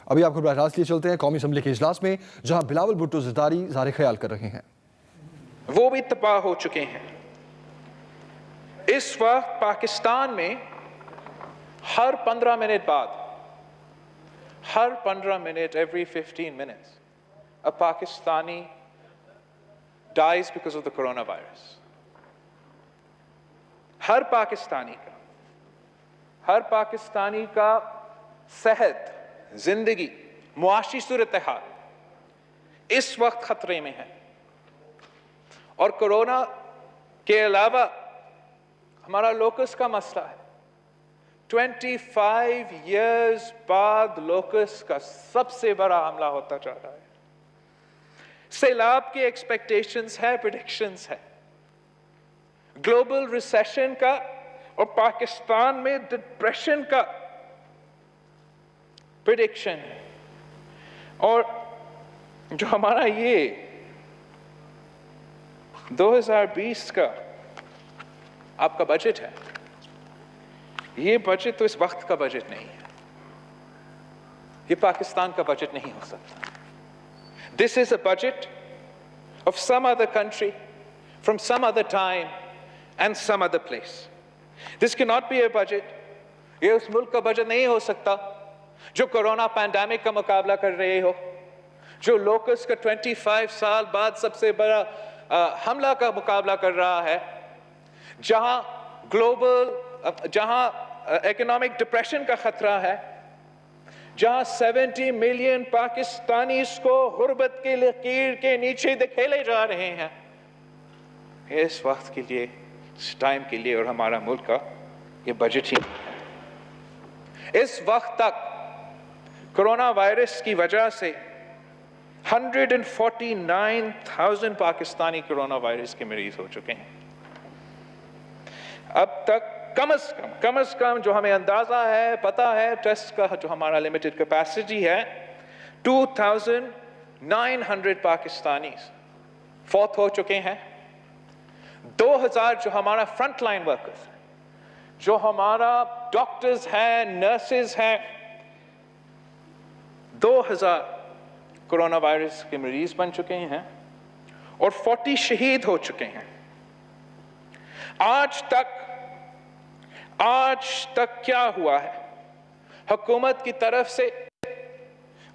ابھی آپ کو براہ راست لیے چلتے ہیں قومی اسمبلی کے اجلاس میں، جہاں بلاول بھٹو زرداری اظہار خیال کر رہے ہیں۔ وہ بھی تباہ ہو چکے ہیں۔ اس وقت پاکستان میں ہر 15 منٹ بعد، ہر 15 minute every 15 minutes a Pakistani dies because of the coronavirus. ہر پاکستانی کا صحت، زندگی، معاشی صورتحال اس وقت خطرے میں ہے۔ اور کرونا کے علاوہ ہمارا لوکس کا مسئلہ ہے۔ 25 years بعد لوکس کا سب سے بڑا حملہ ہوتا جا رہا ہے۔ سیلاب کی ایکسپیکٹیشنز ہے، پریڈکشنز ہے، گلوبل ریسیشن کا اور پاکستان میں ڈپریشن کا پریڈکشن ہے۔ اور جو ہمارا یہ 2020 کا آپ کا بجٹ ہے، یہ بجٹ تو اس وقت کا بجٹ نہیں ہے، یہ پاکستان کا بجٹ نہیں ہو سکتا۔ This is a budget of some other country, from some other time and some other place. This cannot be a budget. یہ اس ملک کا بجٹ نہیں ہو سکتا جو کرونا پینڈیمک کا مقابلہ کر رہے ہو، جو لوکس کا 25 سال بعد سب سے بڑا حملہ کا مقابلہ کر رہا ہے، جہاں جہاں اکنامک ڈپریشن کا خطرہ ہے، جہاں 70 ملین پاکستانیز کو غربت کے لکیر کے نیچے دھکیلے جا رہے ہیں۔ اس وقت کے لیے، اس ٹائم کے لیے اور ہمارا ملک کا یہ بجٹ ہی نہیں ہے۔ اس وقت تک کرونا وائرس کی وجہ سے 149,000 پاکستانی کرونا وائرس کے مریض ہو چکے ہیں۔ اب تک کم از کم جو ہمیں اندازہ ہے، پتہ ہے، ٹیسٹ کا جو ہمارا لمیٹڈ کیپیسٹی ہے، 2,900 پاکستانیز فوت ہو چکے ہیں۔ 2,000 جو ہمارا فرنٹ لائن ورکرز، جو ہمارا ڈاکٹرز ہیں، نرسز ہیں، 2,000 کرونا وائرس کے مریض بن چکے ہیں اور 40 شہید ہو چکے ہیں۔ آج تک کیا ہوا ہے؟ حکومت کی طرف سے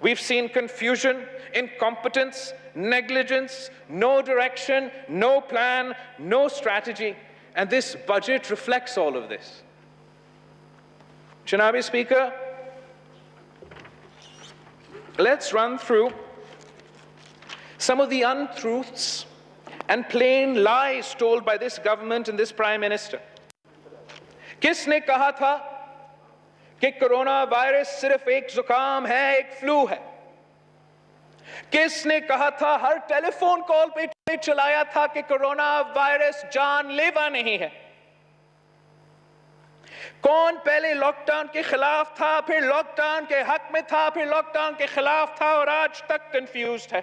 we've seen confusion, incompetence, negligence, no direction, no plan, no strategy, and this budget reflects all of this. Janabi Speaker, let's run through some of the untruths and plain lies told by this government and this Prime Minister. کس نے کہا تھا کہ corona virus صرف ایک زکام ہے، ایک فلو ہے؟ کس نے کہا تھا، ہر ٹیلی فون کال پہ چلایا تھا کہ کرونا وائرس جان لیوا نہیں ہے؟ کون پہلے لاک ڈاؤن کے خلاف تھا، پھر لاک ڈاؤن کے حق میں تھا، پھر لاک ڈاؤن کے خلاف تھا اور آج تک کنفیوزڈ ہے؟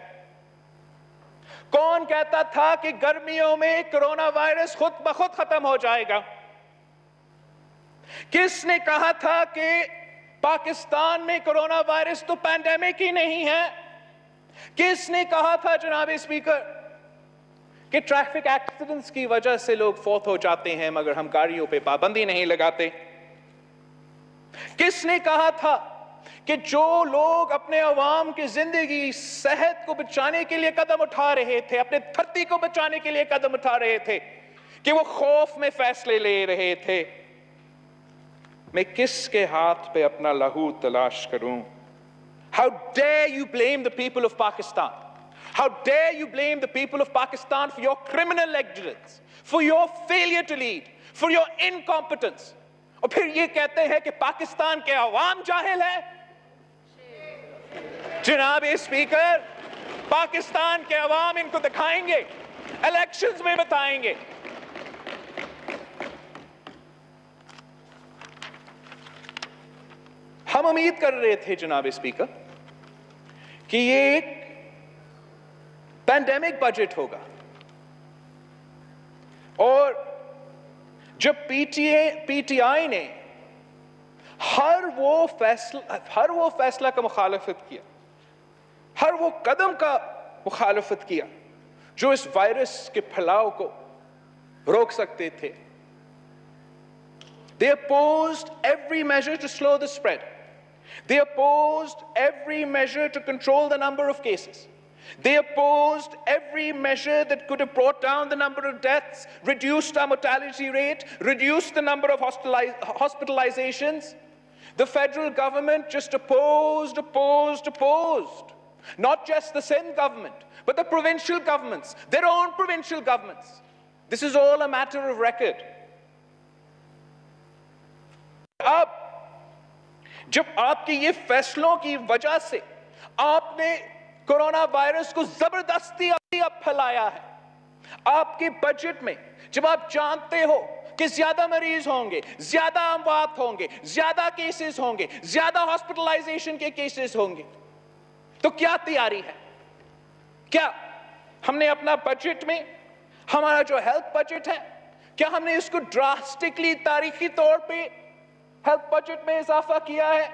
کون کہتا تھا کہ گرمیوں میں کرونا وائرس خود بخود ختم ہو جائے گا؟ کس نے کہا تھا کہ پاکستان میں کرونا وائرس تو پینڈیمک ہی نہیں ہے؟ کس نے کہا تھا جناب اسپیکر کہ ٹریفک ایکسیڈنٹس کی وجہ سے لوگ فوت ہو جاتے ہیں مگر ہم گاڑیوں پہ پابندی نہیں لگاتے؟ کس نے کہا تھا کہ جو لوگ اپنے عوام کی زندگی، صحت کو بچانے کے لیے قدم اٹھا رہے تھے، اپنے دھرتی کو بچانے کے لیے قدم اٹھا رہے تھے، کہ وہ خوف میں فیصلے لے رہے تھے؟ میں کس کے ہاتھ پہ اپنا لہو تلاش کروں؟ How dare you blame the people of Pakistan? How dare you blame the people of Pakistan for your criminal negligence, for your failure to lead, for your incompetence? اور پھر یہ کہتے ہیں کہ پاکستان کے عوام جاہل ہے۔ جناب اسپیکر، پاکستان کے عوام ان کو دکھائیں گے، الیکشنز میں بتائیں گے۔ ہم امید کر رہے تھے جناب اسپیکر کہ یہ ایک پینڈیمک بجٹ ہوگا، اور جب پی ٹی آئی نے ہر وہ فیصلہ کا مخالفت کیا, ہر وہ قدم کا مخالفت کیا جو اس وائرس کے پھیلاؤ کو روک سکتے تھے. They opposed every measure to slow the spread. They opposed every measure to control the number of cases. They opposed every measure that could have brought down the number of deaths, reduced our mortality rate, reduced the number of hospitalizations. The federal government just opposed. Not just the Sindh government, but the provincial governments, their own provincial governments. This is all a matter of record. اب جب آپ کے یہ فیصلوں کی وجہ سے آپ نے کورونا وائرس کو زبردستی اب پھیلایا ہے, آپ کے بجٹ میں جب آپ جانتے ہو کہ زیادہ مریض ہوں گے, زیادہ اموات ہوں گے, زیادہ کیسز ہوں گے, زیادہ ہاسپٹلائزیشن کے کیسز ہوں گے, تو کیا تیاری ہے؟ کیا ہم نے اپنا بجٹ میں, ہمارا جو ہیلتھ بجٹ ہے, کیا ہم نے اس کو ڈراسٹکلی تاریخی طور پہ ہیلتھ بجٹ میں اضافہ کیا ہے؟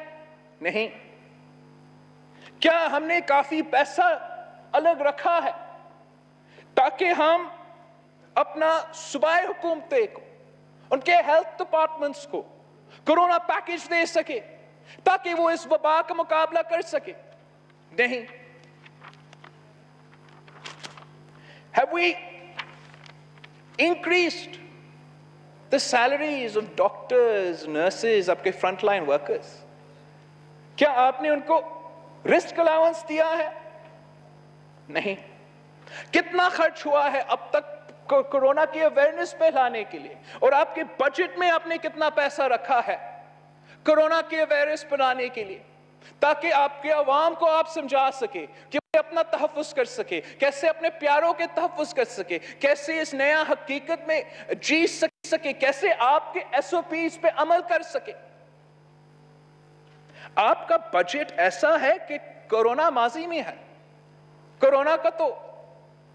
نہیں. کیا ہم نے کافی پیسہ الگ رکھا ہے تاکہ ہم اپنا صوبائی حکومتیں کو, ان کے ہیلتھ ڈپارٹمنٹس کو کورونا پیکج دے سکے تاکہ وہ اس وبا کا مقابلہ کر سکے؟ نہیں. Have we increased the salaries of doctors, nurses, آپ کے فرنٹ لائن ورکرز؟ کیا آپ نے ان کو رسک الاؤنس دیا ہے؟ نہیں. کتنا خرچ ہوا ہے اب تک کورونا کی اویئرنس پھیلانے کے لیے, اور آپ کے بجٹ میں آپ نے کتنا پیسہ رکھا ہے کورونا کی اویئرنس پھیلانے کے لیے, تاکہ آپ کے عوام کو آپ سمجھا سکے کہ اپنا تحفظ کر سکے, کیسے اپنے پیاروں کے تحفظ کر سکے, کیسے اس نیا حقیقت میں جی سکے, کیسے آپ کے ایس او پیز پہ عمل کر سکے. آپ کا بجٹ ایسا ہے کہ کورونا ماضی میں ہے, کورونا کا تو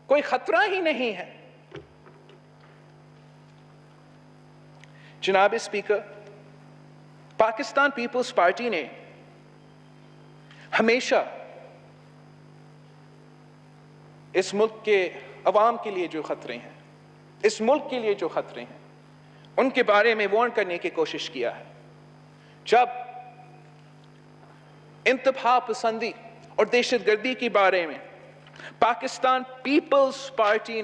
کوئی خطرہ ہی نہیں ہے. جناب اسپیکر, پاکستان پیپلز پارٹی نے ہمیشہ اس ملک کے عوام کے لیے جو خطرے ہیں, اس ملک کے لیے جو خطرے ہیں, ان کے بارے میں وارن کرنے کی کوشش کیا ہے. جب انتہا پسندی اور دہشت گردی کے بارے میں پاکستان پیپلز پارٹی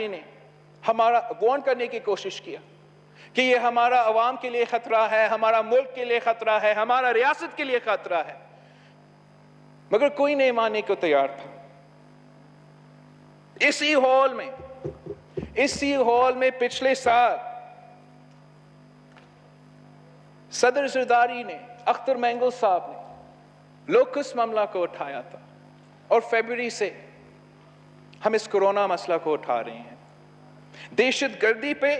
نے ہمارا وارن کرنے کی کوشش کیا کہ یہ ہمارا عوام کے لیے خطرہ ہے, ہمارا ملک کے لیے خطرہ ہے, ہمارا ریاست کے لیے خطرہ ہے, مگر کوئی نہیں ماننے کو تیار تھا. اسی ہال میں پچھلے سال صدر زرداری نے, اختر مینگل صاحب نے لوکس معاملہ کو اٹھایا تھا, اور فیبروری سے ہم اس کورونا مسئلہ کو اٹھا رہے ہیں. دہشت گردی پہ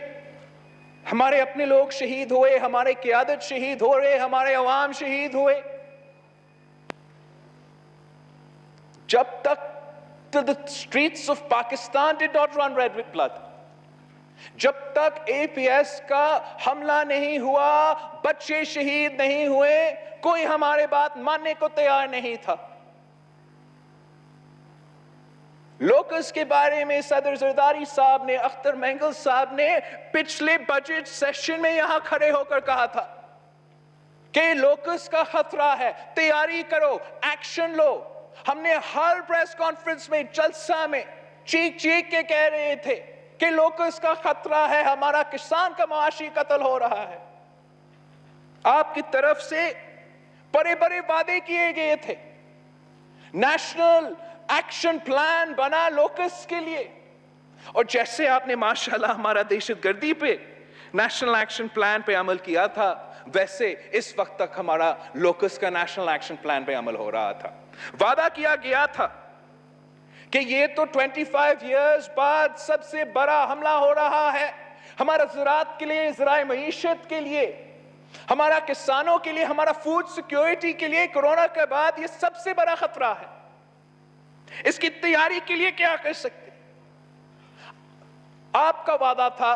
ہمارے اپنے لوگ شہید ہوئے, ہمارے قیادت شہید ہو رہے, ہمارے عوام شہید ہوئے. جب تک the streets of Pakistan did not run red with blood, جب تک اے پی ایس کا حملہ نہیں ہوا, بچے شہید نہیں ہوئے, کوئی ہمارے بات ماننے کو تیار نہیں تھا. لوکس کے بارے میں صدر زرداری صاحب نے, اختر مینگل صاحب نے پچھلے بجٹ سیشن میں یہاں کھڑے ہو کر کہا تھا کہ لوکس کا خطرہ ہے, تیاری کرو, ایکشن لو. ہم نے ہر پریس کانفرنس میں, جلسہ میں چیخ کے کہہ رہے تھے کہ لوکس کا خطرہ ہے, ہمارا کسان کا معاشی قتل ہو رہا ہے. آپ کی طرف سے بڑے وعدے کیے گئے تھے, نیشنل ایکشن پلان بنا لوکس کے لیے, اور جیسے آپ نے ماشاءاللہ ہمارا دہشت گردی پہ نیشنل ایکشن پلان پہ عمل کیا تھا, ویسے اس وقت تک ہمارا لوکس کا نیشنل ایکشن پلان پہ عمل ہو رہا تھا. وعدہ کیا گیا تھا کہ یہ تو 25 ایئرز بعد سب سے بڑا حملہ ہو رہا ہے ہمارا زراعت کے لیے, ذرائع معیشت کے لیے, ہمارا کسانوں کے لیے, ہمارا فوڈ سیکیورٹی کے لیے کورونا کے بعد یہ سب سے بڑا خطرہ ہے. اس کی تیاری کے لیے کیا کر سکتے؟ آپ کا وعدہ تھا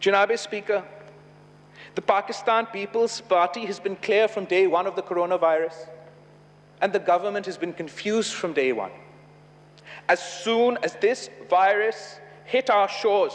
Janabi Speaker, the Pakistan People's Party has been clear from day one of the coronavirus, and the government has been confused from day one. As soon as this virus hit our shores,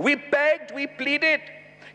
We begged, we pleaded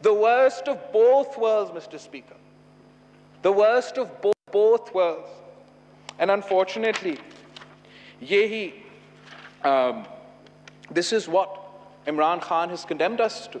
The worst of both worlds, Mr. Speaker. The worst of both worlds. And unfortunately, this is what Imran Khan has condemned us to.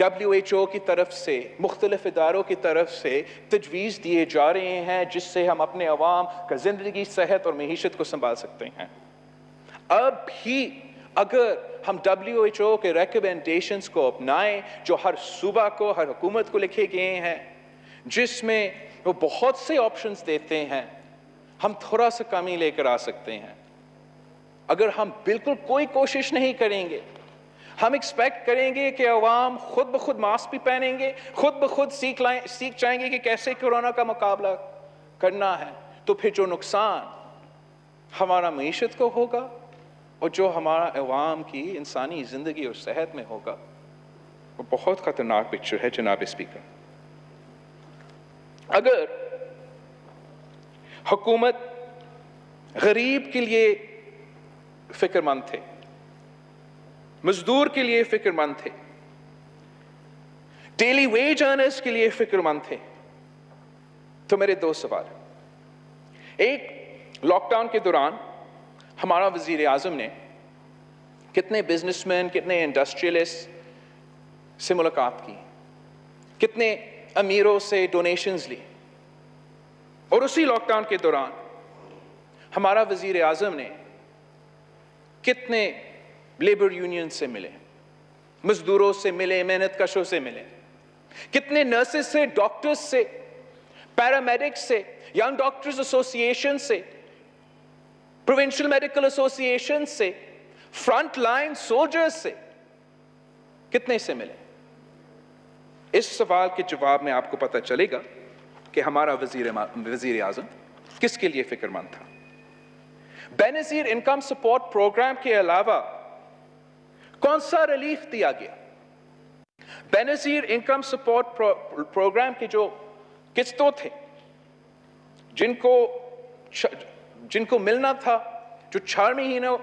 WHO کی طرف سے مختلف اداروں کی طرف سے تجویز دیے جا رہے ہیں جس سے ہم اپنے عوام کا زندگی صحت اور معیشت کو سنبھال سکتے ہیں. اب بھی اگر ہم WHO کے ریکمنڈیشنز کو اپنائیں جو ہر صوبہ کو ہر حکومت کو لکھے گئے ہیں جس میں وہ بہت سے آپشنز دیتے ہیں ہم تھوڑا سا کمی لے کر آ سکتے ہیں. اگر ہم بالکل کوئی کوشش نہیں کریں گے ہم ایکسپیکٹ کریں گے کہ عوام خود بخود ماسک بھی پہنیں گے خود بخود سیکھ جائیں گے کہ کیسے کورونا کا مقابلہ کرنا ہے تو پھر جو نقصان ہمارا معیشت کو ہوگا اور جو ہمارا عوام کی انسانی زندگی اور صحت میں ہوگا وہ بہت خطرناک پکچر ہے جناب اسپیکر. اگر حکومت غریب کے لیے فکر مند تھے مزدور کے لیے فکر مند تھے ڈیلی ویج ارنرز کے لیے فکر مند تھے تو میرے دو سوال ہیں. ایک لاک ڈاؤن کے دوران ہمارا وزیر اعظم نے کتنے بزنس مین کتنے انڈسٹریلسٹ سے ملاقات کی کتنے امیروں سے ڈونیشنز لی اور اسی لاک ڈاؤن کے دوران ہمارا وزیر اعظم نے کتنے لیبر یونین سے ملے مزدوروں سے ملے محنت کشوں سے ملے کتنے نرسز سے ڈاکٹرز سے پیرامیڈکس سے ینگ ڈاکٹرز ایسوسی ایشن سے پروونشل میڈیکل ایسوسی ایشن سے فرنٹ لائن سولجرز سے کتنے سے ملے. اس سوال کے جواب میں آپ کو پتہ چلے گا کہ ہمارا وزیر اعظم کس کے لیے فکر مند تھا. بے نظیر انکم سپورٹ پروگرام کے علاوہ کون سا ریلیف دیا گیا؟ بے نظیر انکم سپورٹ پروگرام کے جو قسطوں تھے جن کو ملنا تھا جو 4 مہینوں